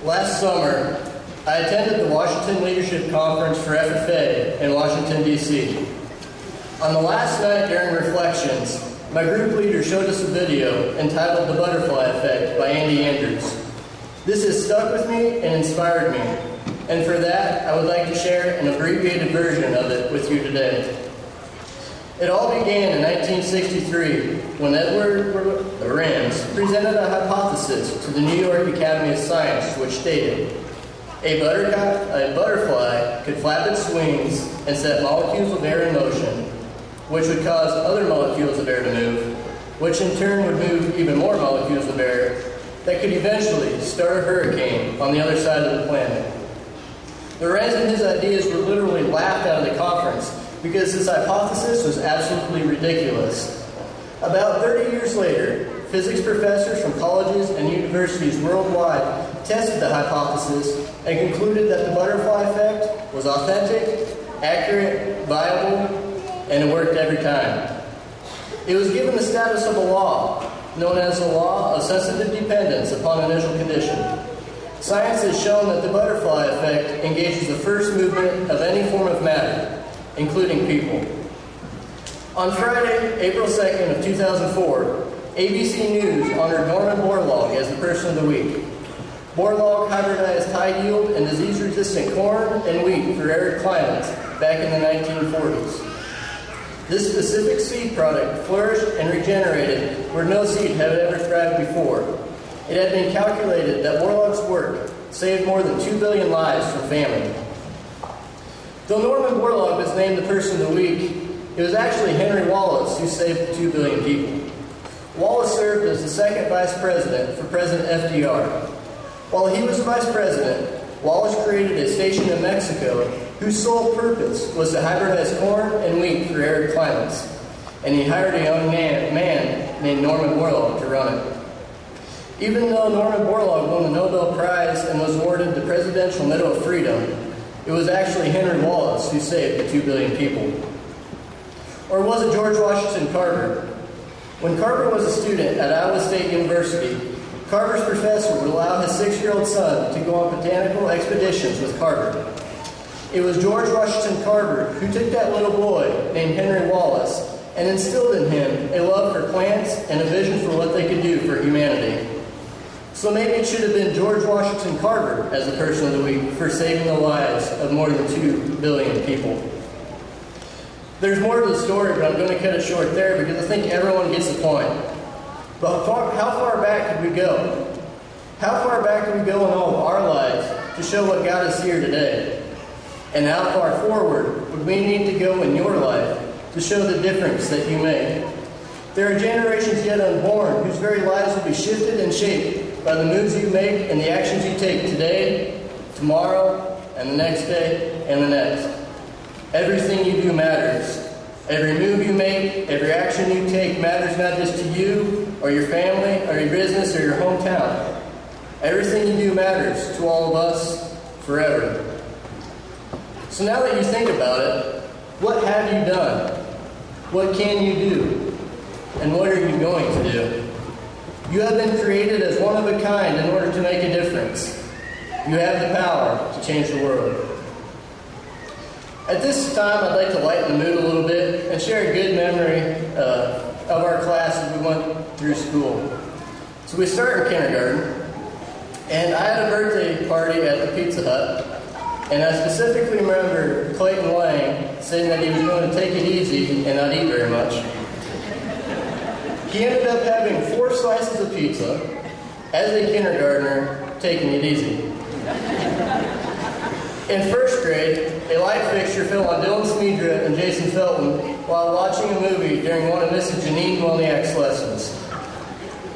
Last summer, I attended the Washington Leadership Conference for FFA in Washington, D.C. On the last night during reflections, my group leader showed us a video entitled The Butterfly Effect by Andy Andrews. This has stuck with me and inspired me, and for that, I would like to share an abbreviated version of it with you today. It all began in 1963 when Edward Lorenz presented a hypothesis to the New York Academy of Sciences which stated, a butterfly could flap its wings and set molecules of air in motion, which would cause other molecules of air to move, which in turn would move even more molecules of air that could eventually start a hurricane on the other side of the planet. Lorenz and his ideas were literally laughed out of the conference because his hypothesis was absolutely ridiculous. About 30 years later, physics professors from colleges and universities worldwide tested the hypothesis and concluded that the butterfly effect was authentic, accurate, viable, and it worked every time. It was given the status of a law, known as the law of sensitive dependence upon initial condition. Science has shown that the butterfly effect engages the first movement of any form of matter, including people. On Friday, April 2nd of 2004, ABC News honored Norman Borlaug as the Person of the Week. Borlaug hybridized high-yield and disease-resistant corn and wheat for arid climates back in the 1940s. This specific seed product flourished and regenerated where no seed had ever thrived before. It had been calculated that Borlaug's work saved more than 2 billion lives from famine. Though Norman Borlaug was named the Person of the Week, it was actually Henry Wallace who saved 2 billion people. Wallace served as the second vice president for President FDR. While he was the vice president, Wallace created a station in Mexico whose sole purpose was to hybridize corn and wheat for arid climates, and he hired a young man named Norman Borlaug to run it. Even though Norman Borlaug won the Nobel Prize and was awarded the Presidential Medal of Freedom, it was actually Henry Wallace who saved the 2 billion people. Or was it George Washington Carver? When Carver was a student at Iowa State University, Carver's professor would allow his 6-year-old son to go on botanical expeditions with Carver. It was George Washington Carver who took that little boy named Henry Wallace and instilled in him a love for plants and a vision for what they could do for humanity. So maybe it should have been George Washington Carver as the Person of the Week for saving the lives of more than 2 billion people. There's more to the story, but I'm going to cut it short there because I think everyone gets the point. But how far back could we go? How far back could we go in all of our lives to show what got us here today? And how far forward would we need to go in your life to show the difference that you make? There are generations yet unborn whose very lives will be shifted and shaped by the moves you make and the actions you take today, tomorrow, and the next day, and the next. Everything you do matters. Every move you make, every action you take matters not just to you, or your family, or your business, or your hometown. Everything you do matters to all of us forever. So now that you think about it, what have you done? What can you do? And what are you going to do? You have been created as one of a kind in order to make a difference. You have the power to change the world. At this time, I'd like to lighten the mood a little bit and share a good memory of our class as we went through school. So we start in kindergarten, and I had a birthday party at the Pizza Hut, and I specifically remember Clayton Lang saying that he was going to take it easy and not eat very much. He ended up having 4 slices of pizza as a kindergartner, taking it easy. In first grade, a light fixture fell on Dylan Smedra and Jason Felton while watching a movie during one of Mrs. Janine Wozniak's lessons.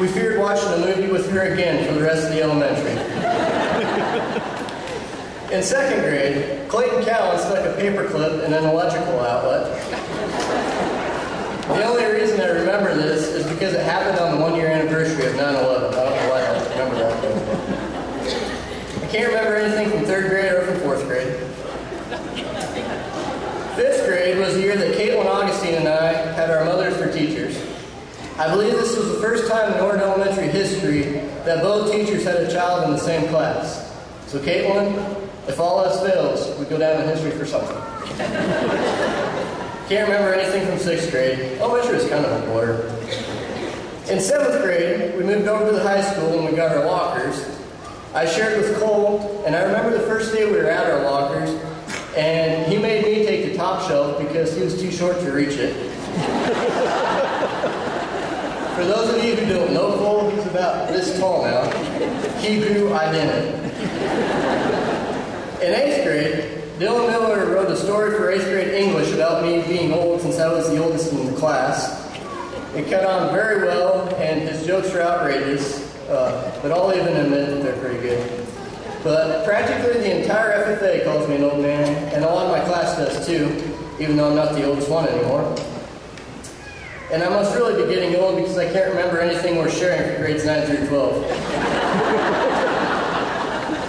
We feared watching a movie with her again for the rest of the elementary. In second grade, Clayton Cowan stuck a paperclip in an electrical outlet. The only reason I remember this is because it happened on the 1-year anniversary of 9/11. I don't know why I remember that. I can't remember anything from 3rd grade or from 4th grade. 5th grade was the year that Caitlin Augustine and I had our mothers for teachers. I believe this was the first time in Ord Elementary history that both teachers had a child in the same class. So Caitlin, if all else fails, we go down in history for something. Can't remember anything from 6th grade. Elementary was kind of a blur. In 7th grade, we moved over to the high school and we got our lockers. I shared with Cole, and I remember the first day we were at our lockers, and he made me take the top shelf because he was too short to reach it. For those of you who don't know Cole, he's about this tall now. He grew, I didn't. In 8th grade, Dylan Miller wrote a story for 8th grade English about me being old since I was the oldest in the class. It cut on very well, and his jokes are outrageous, but I'll even admit that they're pretty good. But practically the entire FFA calls me an old man, and a lot of my class does too, even though I'm not the oldest one anymore. And I must really be getting old because I can't remember anything worth sharing for grades 9 through 12.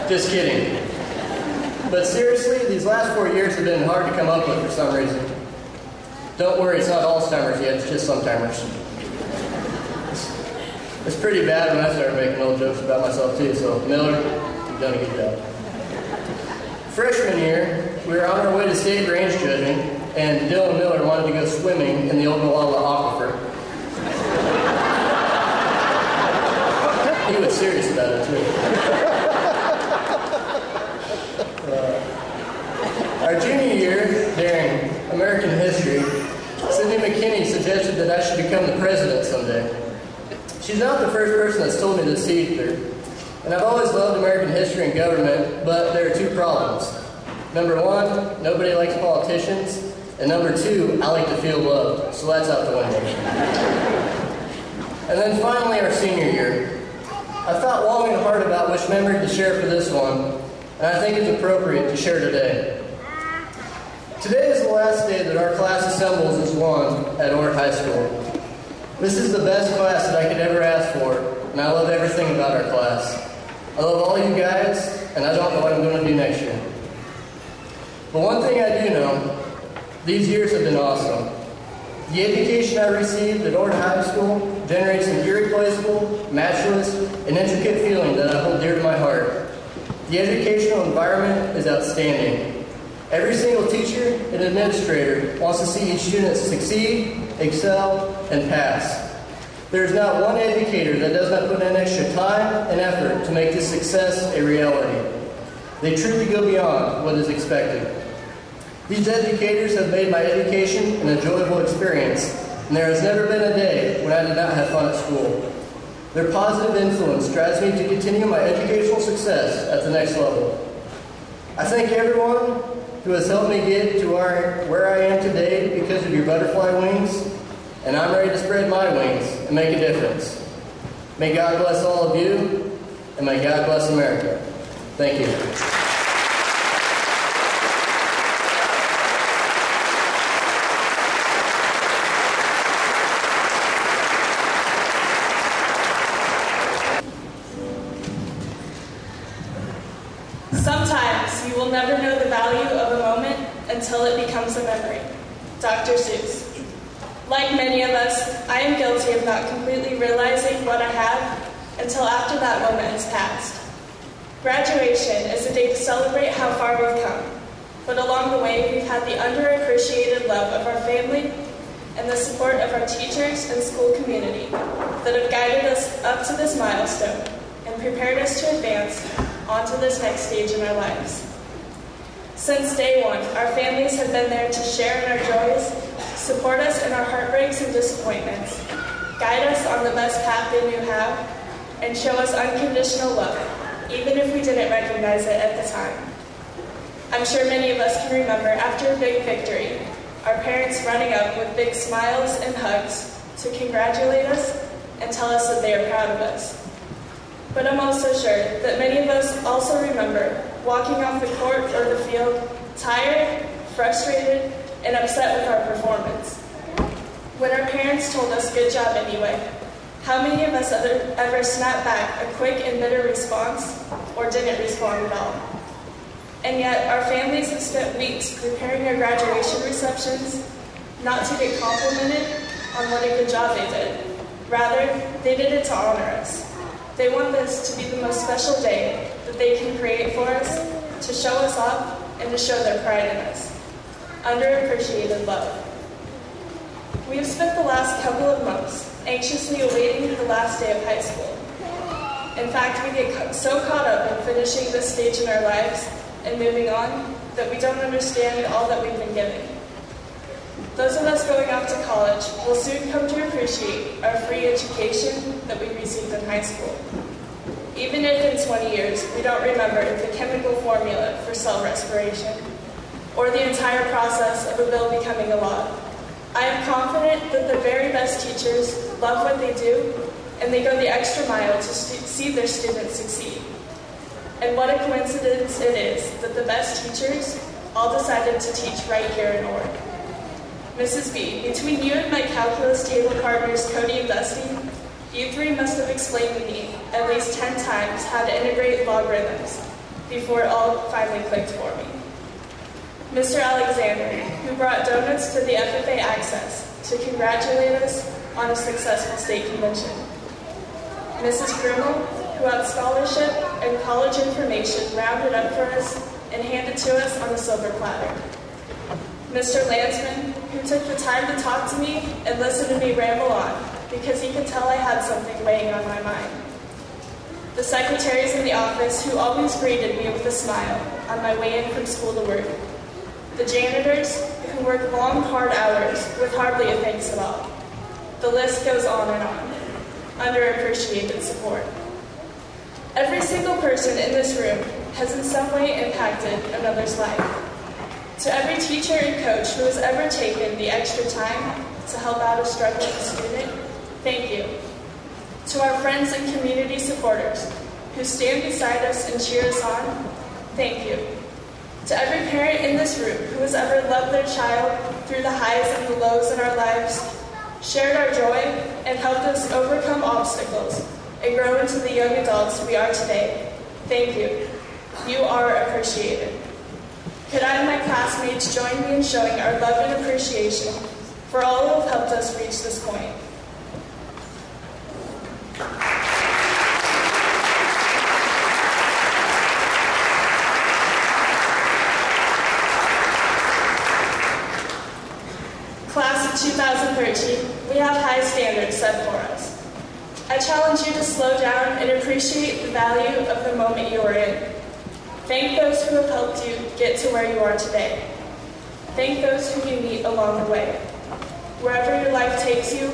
Just kidding. But seriously, these last 4 years have been hard to come up with for some reason. Don't worry, it's not Alzheimer's yet, it's just sometimers. It's pretty bad when I started making old jokes about myself too, so Miller, you've done a good job. Freshman year, we were on our way to state range judging, and Dylan Miller wanted to go swimming in the Ogallala Aquifer. He was serious about it too. Our junior year, during American history, Cindy McKinney suggested that I should become the president someday. She's not the first person that's told me this either. And I've always loved American history and government, but there are two problems. Number one, nobody likes politicians. And number two, I like to feel loved. So that's out the window. And then finally, our senior year. I thought long and hard about which memory to share for this one, and I think it's appropriate to share today. Today is the last day that our class assembles as one at Ord High School. This is the best class that I could ever ask for, and I love everything about our class. I love all you guys, and I don't know what I'm going to do next year. But one thing I do know, these years have been awesome. The education I received at Ord High School generates an irreplaceable, matchless, and intricate feeling that I hold dear to my heart. The educational environment is outstanding. Every single teacher and administrator wants to see each student succeed, excel, and pass. There is not one educator that does not put in extra time and effort to make this success a reality. They truly go beyond what is expected. These educators have made my education an enjoyable experience, and there has never been a day when I did not have fun at school. Their positive influence drives me to continue my educational success at the next level. I thank everyone who has helped me get to where I am today because of your butterfly wings, and I'm ready to spread my wings and make a difference. May God bless all of you, and may God bless America. Thank you. Sometimes you will never know the value of a moment until it becomes a memory. Dr. Seuss. Like many of us, I am guilty of not completely realizing what I have until after that moment has passed. Graduation is a day to celebrate how far we've come, but along the way we've had the underappreciated love of our family and the support of our teachers and school community that have guided us up to this milestone and prepared us to advance onto this next stage in our lives. Since day one, our families have been there to share in our joys, support us in our heartbreaks and disappointments, guide us on the best path they knew how, and show us unconditional love, even if we didn't recognize it at the time. I'm sure many of us can remember after a big victory, our parents running up with big smiles and hugs to congratulate us and tell us that they are proud of us. But I'm also sure that many of us also remember walking off the court or the field, tired, frustrated, and upset with our performance. When our parents told us, "Good job anyway," how many of us ever snapped back a quick and bitter response or didn't respond at all? And yet, our families have spent weeks preparing our graduation receptions, not to get complimented on what a good job they did. Rather, they did it to honor us. They want this to be the most special day that they can create for us, to show us off and to show their pride in us. Underappreciated love. We have spent the last couple of months anxiously awaiting the last day of high school. In fact, we get so caught up in finishing this stage in our lives and moving on that we don't understand all that we've been given. Those of us going off to college will soon come to appreciate our free education that we received in high school. Even if in 20 years we don't remember the chemical formula for cell respiration, or the entire process of a bill becoming a law, I am confident that the very best teachers love what they do, and they go the extra mile to see their students succeed. And what a coincidence it is that the best teachers all decided to teach right here in Orr. Mrs. B, between you and my calculus table partners Cody and Dusty, you three must have explained to me at least 10 times how to integrate logarithms before it all finally clicked for me. Mr. Alexander, who brought donuts to the FFA Access to congratulate us on a successful state convention. Mrs. Krumel, who had scholarship and college information rounded up for us and handed to us on a silver platter. Mr. Landsman, who took the time to talk to me and listen to me ramble on because he could tell I had something weighing on my mind. The secretaries in the office who always greeted me with a smile on my way in from school to work. The janitors who work long, hard hours with hardly a thanks at all. The list goes on and on. Underappreciated support. Every single person in this room has in some way impacted another's life. To every teacher and coach who has ever taken the extra time to help out a struggling student, thank you. To our friends and community supporters who stand beside us and cheer us on, thank you. To every parent in this room who has ever loved their child through the highs and the lows in our lives, shared our joy, and helped us overcome obstacles and grow into the young adults we are today, thank you. You are appreciated. Could I and my classmates join me in showing our love and appreciation for all who have helped us reach this point? Class of 2013, we have high standards set for us. I challenge you to slow down and appreciate the value of the moment you are in. Thank those who have helped you get to where you are today. Thank those who you meet along the way. Wherever your life takes you,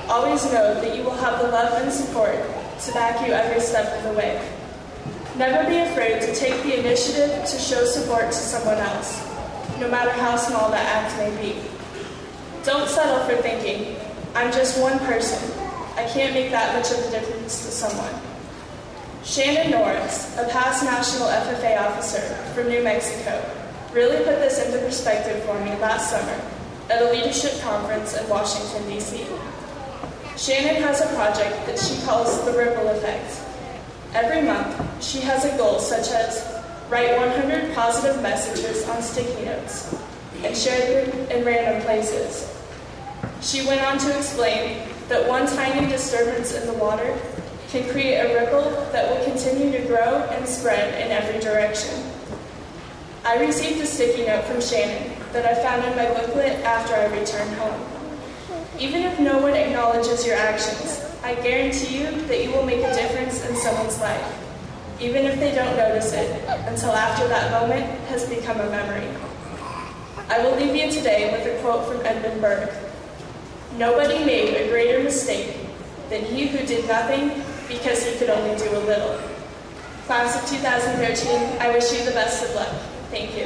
always know that you will have the love and support to back you every step of the way. Never be afraid to take the initiative to show support to someone else, no matter how small that act may be. Don't settle for thinking, I'm just one person. I can't make that much of a difference to someone. Shannon Norris, a past national FFA officer from New Mexico, really put this into perspective for me last summer at a leadership conference in Washington, D.C. Shannon has a project that she calls the Ripple Effect. Every month, she has a goal such as write 100 positive messages on sticky notes and share them in random places. She went on to explain that one tiny disturbance in the water can create a ripple that will continue to grow and spread in every direction. I received a sticky note from Shannon that I found in my booklet after I returned home. Even if no one acknowledges your actions, I guarantee you that you will make a difference in someone's life, even if they don't notice it until after that moment has become a memory. I will leave you today with a quote from Edmund Burke. Nobody made a greater mistake than he who did nothing because he could only do a little. Class of 2013, I wish you the best of luck. Thank you.